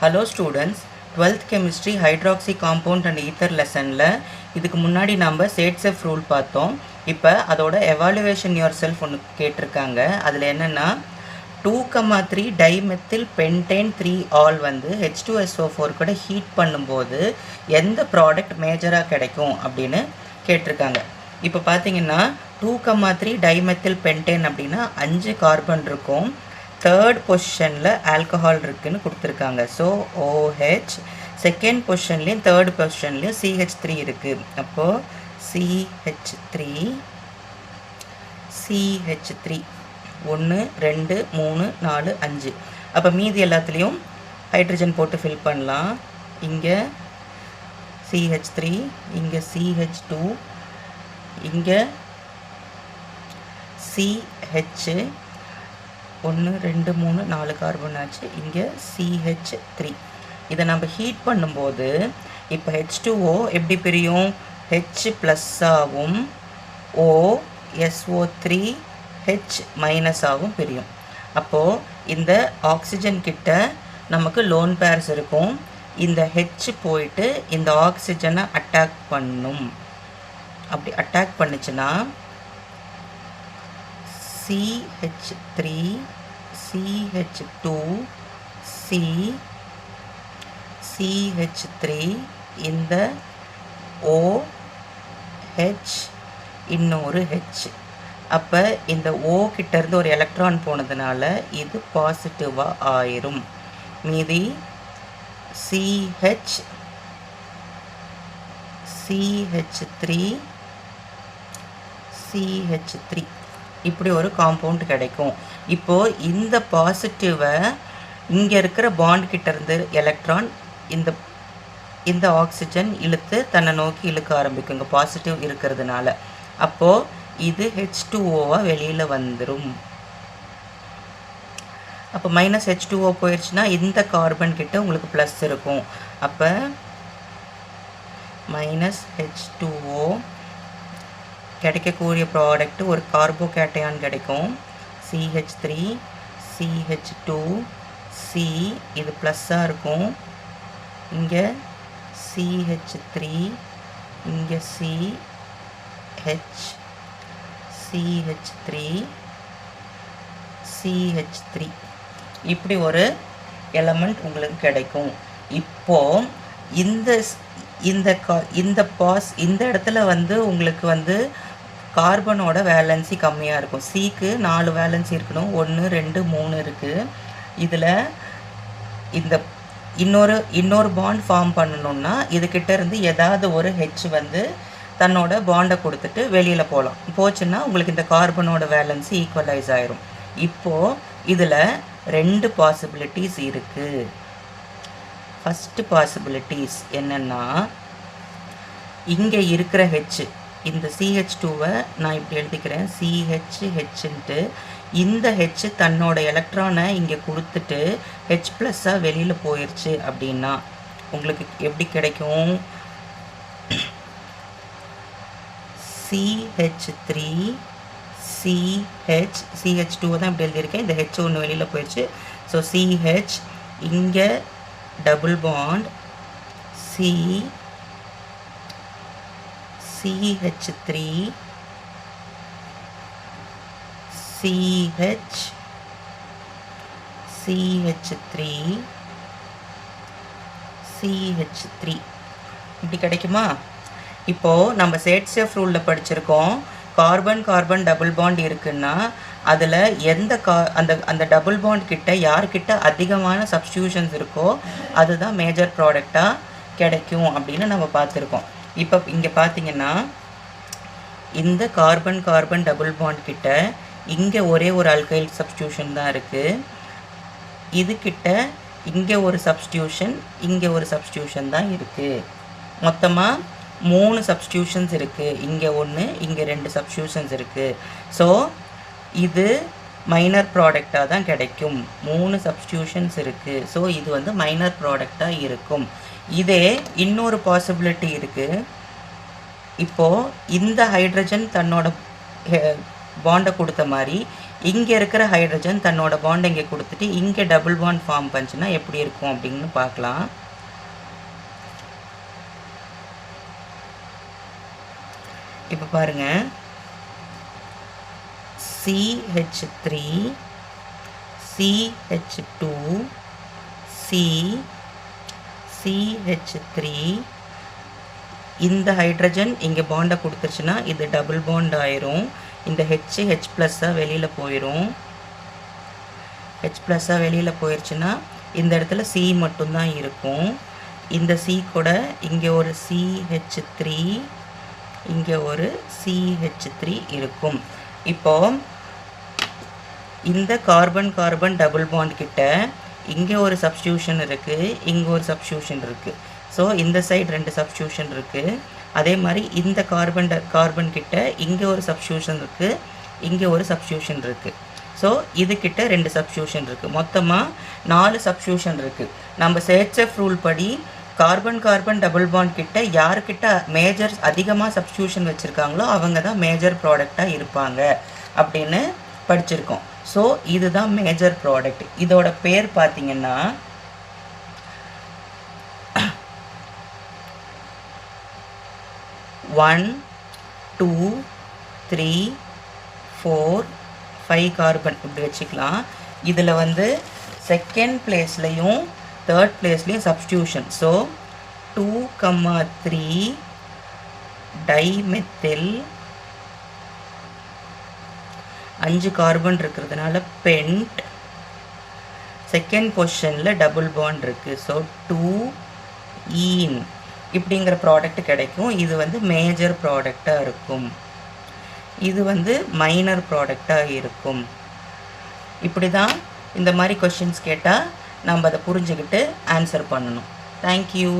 Hello students, 12th chemistry hydroxy compound and ether lessonல இதுக்கு முன்னாடி நம்ம சேட்செஃப் ரூல் பார்த்தோம். இப்போ அதோட evaluation yourself ஒன்று கேட்டிருக்காங்க. அதில் என்னென்னா 2,3 டைமெத்தில் பென்டேன் 3 ஆல் வந்து H2SO4 கூட ஹீட் பண்ணும்போது எந்த ப்ராடக்ட் மேஜராக கிடைக்கும் அப்படின்னு கேட்டிருக்காங்க. இப்போ பார்த்தீங்கன்னா 2,3 டைமெத்தில் பென்டேன் அப்படின்னா 5 கார்பன் இருக்கும். தேர்ட் பொசிஷனில் ஆல்கஹால் இருக்குதுன்னு கொடுத்துருக்காங்க. So OH. செகண்ட் பொசிஷன்லேயும் தேர்ட் பொசிஷன்லேயும் CH3 இருக்குது. அப்போது CH3 1 2 3 4 5. அப்போ மீதி எல்லாத்துலேயும் ஹைட்ரஜன் போட்டு ஃபில் பண்ணலாம். இங்கே CH3, இங்கே CH2, இங்கே CH 1 2 3 4 கார்பன் ஆச்சு. இங்கே CH3. இதை நம்ம ஹீட் பண்ணும்போது இப்போ H2O எப்படி பிரியும்? H ப்ளஸ்ஸாகவும் OSO3 H மைனஸாகவும் பிரியும். அப்போது இந்த ஆக்சிஜன் கிட்ட நமக்கு லோன் பேர்ஸ் இருக்கும். இந்த H போயிட்டு இந்த ஆக்சிஜனை அட்டாக் பண்ணும். அப்படி அட்டாக் பண்ணுச்சுன்னா CH3 CH2 CH3 இந்த OH இன்னொரு H. அப்போ இந்த O கிட்டேருந்து ஒரு எலக்ட்ரான் போனதுனால இது பாசிட்டிவாக ஆயிரும். மீதி CH3 இப்படி ஒரு காம்பவுண்ட் கிடைக்கும். இப்போது இந்த பாசிட்டிவை இங்கே இருக்கிற பாண்ட் கிட்டேருந்து எலக்ட்ரான் இந்த ஆக்சிஜன் இழுத்து தன்னை நோக்கி இழுக்க ஆரம்பிக்கும் இங்கே பாசிட்டிவ் இருக்கிறதுனால. அப்போது இது H2Oவாக வெளியில் வந்துடும். அப்போ -H2O போயிடுச்சுன்னா இந்த கார்பன் கிட்ட உங்களுக்கு ப்ளஸ் இருக்கும். அப்போ -H2O கிடைக்கக்கூடிய ப்ராடக்ட் ஒரு கார்போகேட்டையான் கிடைக்கும். CH3 CH2 C இது ப்ளஸ்ஸாக இருக்கும். இங்கே CH3 இங்கே CH3 இப்படி ஒரு எலமெண்ட் உங்களுக்கு கிடைக்கும். இப்போது இந்த இடத்துல வந்து உங்களுக்கு வந்து கார்பனோட வேலன்சி கம்மியாக இருக்கும். Cக்கு 4 வேலன்சி இருக்கணும். 1 2 3 இருக்குது. இதில் இந்த இன்னொரு பாண்ட் ஃபார்ம் பண்ணணுன்னா இதுக்கிட்ட இருந்து ஏதாவது ஒரு H வந்து தன்னோட பாண்டை கொடுத்துட்டு வெளியில் போச்சுன்னா உங்களுக்கு இந்த கார்பனோட வேலன்சி ஈக்குவலைஸ் ஆயிரும். இப்போது இதில் 2 பாசிபிலிட்டிஸ் இருக்குது. ஃபஸ்ட்டு பாசிபிலிட்டிஸ் என்னென்னா இங்கே இருக்கிற H இந்த CH2வை நான் இப்படி எழுதிக்கிறேன். CHHன்ட்டு இந்த H தன்னோட எலக்ட்ரானை இங்கே கொடுத்துட்டு H ப்ளஸ்ஸாக வெளியில் போயிடுச்சு அப்படின்னா உங்களுக்கு எப்படி கிடைக்கும்? CH3 CH2 தான் இப்படி எழுதியிருக்கேன். இந்த H ஒன்று வெளியில் போயிடுச்சு. ஸோ CH இங்கே டபுள் பாண்ட் CH3 CH3 இப்படி கிடைக்குமா? இப்போது நம்ம சேட்செஃப் ரூலில் படிச்சிருக்கோம். கார்பன் டபுள் பாண்ட் இருக்குன்னா அதில் அந்த டபுள் பாண்ட் கிட்ட யார்கிட்ட அதிகமான சப்ஸ்டியூஷன்ஸ் இருக்கோ அதுதான் மேஜர் ப்ராடக்டாக கிடைக்கும் அப்படின்னு நம்ம பார்த்துருக்கோம். இப்போ இங்கே பார்த்தீங்கன்னா இந்த கார்பன் டபுள் பாண்ட் கிட்ட இங்கே ஒரே ஒரு அல்கைல் சப்ஸ்டியூஷன் தான் இருக்குது. இதுக்கிட்ட இங்கே ஒரு சப்ஸ்டியூஷன் இங்கே ஒரு சப்ஸ்டியூஷன் தான் இருக்குது. மொத்தமாக 3 சப்ஸ்டியூஷன்ஸ் இருக்குது. இங்கே 1 இங்கே 2 சப்ஸ்டியூஷன்ஸ் இருக்குது. ஸோ இது மைனர் ப்ராடக்டாக தான் கிடைக்கும். 3 சப்ஸ்டியூஷன்ஸ் இருக்குது. ஸோ இது வந்து மைனர் ப்ராடக்டாக இருக்கும். இதே இன்னொரு பாசிபிலிட்டி இருக்குது. இப்போது இந்த ஹைட்ரஜன் தன்னோட பாண்டை கொடுத்த மாதிரி இங்கே இருக்கிற ஹைட்ரஜன் தன்னோட பாண்ட் இங்கே கொடுத்துட்டு இங்கே டபுள் பாண்ட் ஃபார்ம் பண்ணுச்சுன்னா எப்படி இருக்கும் அப்படின்னு பார்க்கலாம். இப்போ பாருங்கள், CH3 CH2 CH3 இந்த ஹைட்ரஜன் இங்கே பாண்டை கொடுத்துருச்சுன்னா இது டபுள் பாண்ட் ஆயிரும். இந்த H+ஆக வெளியில் போயிடும். H+ஆக வெளியில் போயிடுச்சுன்னா இந்த இடத்துல C மட்டும்தான் இருக்கும். இந்த C கூட இங்கே ஒரு CH3 இங்கே ஒரு CH3 இருக்கும். இப்போ இந்த கார்பன் கார்பன் டபுள் பாண்ட் கிட்ட இங்கே ஒரு சப்ஸ்டியூஷன் இருக்குது, இங்கே ஒரு சப்ஸ்டியூஷன் இருக்குது. ஸோ இந்த சைடு 2 சப்ஸ்டியூஷன் இருக்குது. அதே மாதிரி இந்த கார்பன் கிட்ட இங்கே ஒரு சப்ஸ்டியூஷன் இருக்குது, இங்கே ஒரு சப்ஸ்டியூஷன் இருக்குது. ஸோ இதுக்கிட்ட 2 சப்ஸ்டியூஷன் இருக்குது. மொத்தமாக 4 சப்ஸ்டியூஷன் இருக்குது. நம்ம CHF ரூல் படி கார்பன் கார்பன் டபுள் பாண்ட் கிட்ட யாருக்கிட்ட மேஜர் அதிகமாக சப்ஸ்டியூஷன் வச்சுருக்காங்களோ அவங்க தான் மேஜர் ப்ராடக்டாக இருப்பாங்க அப்படின்னு படிச்சிருக்கோம். ஸோ இதுதான் மேஜர் ப்ராடக்ட். இதோட பேர் பார்த்தீங்கன்னா 1 2 3 4 5 கார்பன் இப்படி வச்சுக்கலாம். இதில் வந்து செகண்ட் பிளேஸ்லையும் தேர்ட் பிளேஸ்லையும் சப்ஸ்டியூஷன். ஸோ 2,3 டைமெத்தில் 5 கார்பன் இருக்கிறதுனால பென்ட். செகண்ட் பொசிஷனில் டபுள் பாண்ட் இருக்குது. ஸோ 2 ஈன் இப்படிங்கிற ப்ராடக்ட் கிடைக்கும். இது வந்து மேஜர் ப்ராடக்டாக இருக்கும், இது வந்து மைனர் ப்ராடக்டாக இருக்கும். இப்படி தான் இந்த மாதிரி கொஷின்ஸ் கேட்டால் நம்ம அதை புரிஞ்சுக்கிட்டு ஆன்சர் பண்ணணும். தேங்க்யூ.